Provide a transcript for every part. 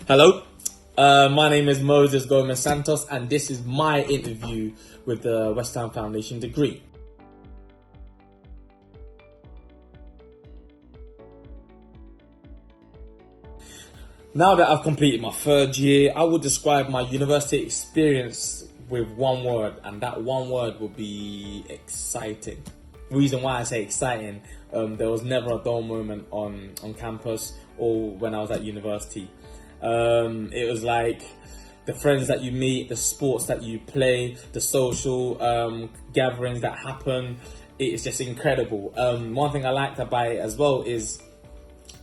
Hello, my name is Moses Gomes-Santos, and this is my interview with the West Ham Foundation degree. Now that I've completed my third year, I would describe my university experience with one word, and that one word would be exciting. Reason why I say exciting, there was never a dull moment on campus or when I was at university. It was like the friends that you meet, the sports that you play, the social gatherings that happen. It's just incredible. One thing I liked about it as well is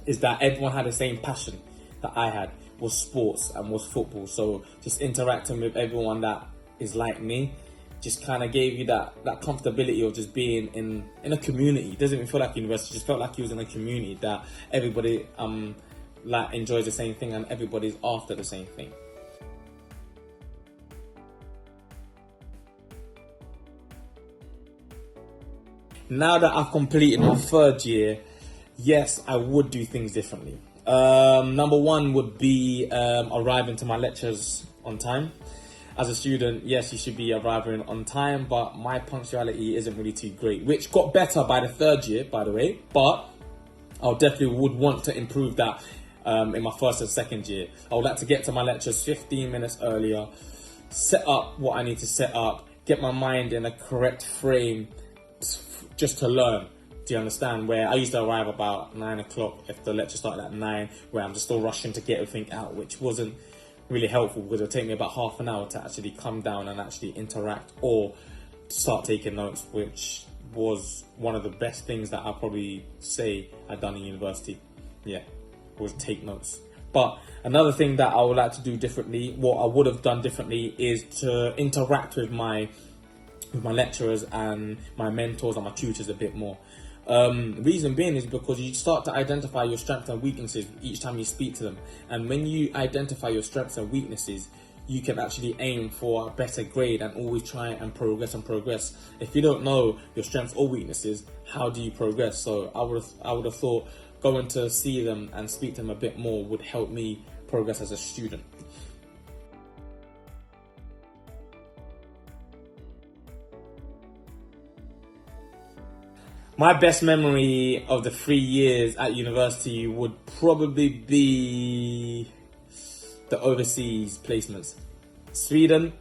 that everyone had the same passion that I had, was sports and was football. So just interacting with everyone that is like me just kind of gave you that comfortability of just being in a community. It doesn't even feel like university, it just felt like you was in a community that everybody like enjoys the same thing and everybody's after the same thing. Now that I've completed my third year, yes, I would do things differently. Number one would be arriving to my lectures on time. As a student, yes, you should be arriving on time, but my punctuality isn't really too great, which got better by the third year, by the way, but I definitely would want to improve that in my first and second year. I would like to get to my lectures 15 minutes earlier, set up what I need to set up, get my mind in a correct frame just to learn. Do you understand? Where I used to arrive about 9 o'clock if the lecture started at 9, where I'm just still rushing to get everything out, which wasn't really helpful because it would take me about half an hour to actually come down and actually interact or start taking notes, which was one of the best things that I'll probably say I'd done in university. Yeah, was take notes. But another thing that I would like to do differently, what I would have done differently, is to interact with my lecturers and my mentors and my tutors a bit more. Reason being is because you start to identify your strengths and weaknesses each time you speak to them. And when you identify your strengths and weaknesses, you can actually aim for a better grade and always try and progress. If you don't know your strengths or weaknesses, how do you progress? So I would have thought going to see them and speak to them a bit more would help me progress as a student. My best memory of the 3 years at university would probably be the overseas placements, Sweden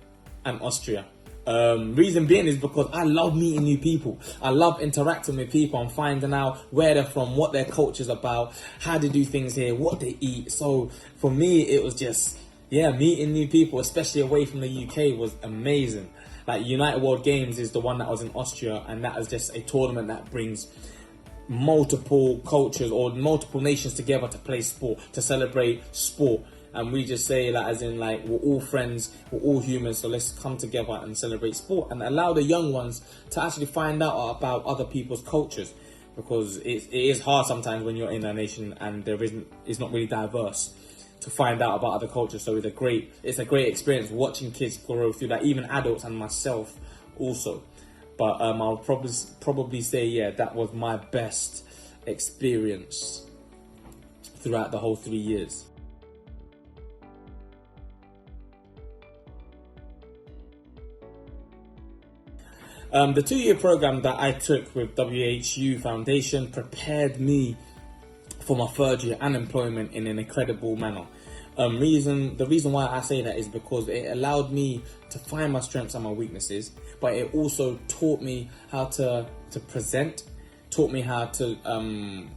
and Austria. Reason being is because I love meeting new people. I love interacting with people and finding out where they're from, what their culture's about, how they do things here, what they eat. So for me, it was just, meeting new people, especially away from the UK, was amazing. Like United World Games is the one that was in Austria, and that is just a tournament that brings multiple cultures or multiple nations together to play sport, to celebrate sport. And we just say that as in like, we're all friends, we're all humans, so let's come together and celebrate sport and allow the young ones to actually find out about other people's cultures, because it is hard sometimes when you're in a nation and it's not really diverse, to find out about other cultures. So it's a great experience watching kids grow through that, even adults and myself also. But I'll probably say, that was my best experience throughout the whole 3 years. The 2-year program that I took with WHU Foundation prepared me for my third year unemployment in an incredible manner. The reason why I say that is because it allowed me to find my strengths and my weaknesses, but it also taught me how to present, taught me how to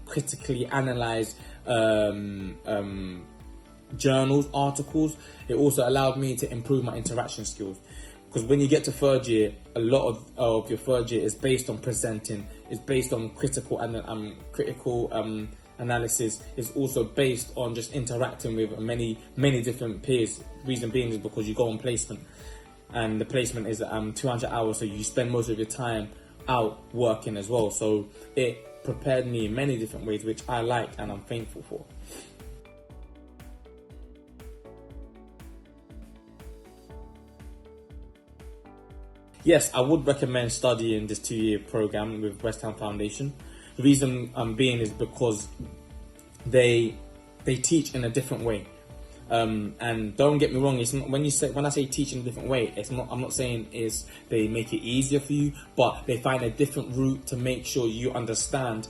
critically analyze journals, articles. It also allowed me to improve my interaction skills. Because when you get to third year, a lot of your third year is based on presenting, is based on critical analysis, is also based on just interacting with many different peers. Reason being is because you go on placement, and the placement is 200 hours, so you spend most of your time out working as well. So it prepared me in many different ways, which I like and I'm thankful for. Yes, I would recommend studying this 2-year program with West Ham Foundation. The reason being is because they teach in a different way. And don't get me wrong, it's not, when I say teach in a different way, it's not. I'm not saying is they make it easier for you, but they find a different route to make sure you understand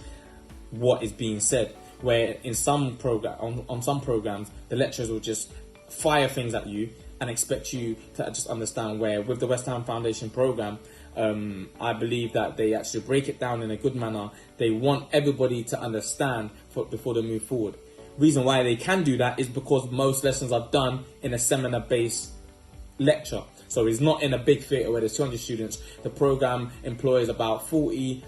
what is being said. Where in some on some programs, the lecturers will just fire things at you and expect you to just understand. Where with the West Ham Foundation program, I believe that they actually break it down in a good manner. They want everybody to understand before they move forward. Reason why they can do that is because most lessons are done in a seminar-based lecture. So it's not in a big theatre where there's 200 students. The program employs about 40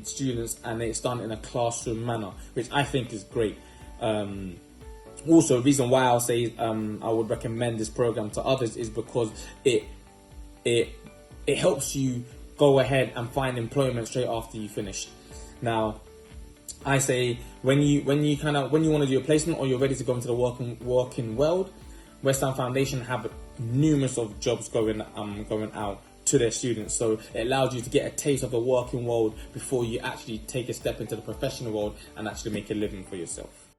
students, and it's done in a classroom manner, which I think is great. Also, the reason why I'll say I would recommend this program to others is because it helps you go ahead and find employment straight after you finish. Now, I say when you want to do a placement or you're ready to go into the working world, West Ham Foundation have numerous of jobs going out to their students. So it allows you to get a taste of the working world before you actually take a step into the professional world and actually make a living for yourself.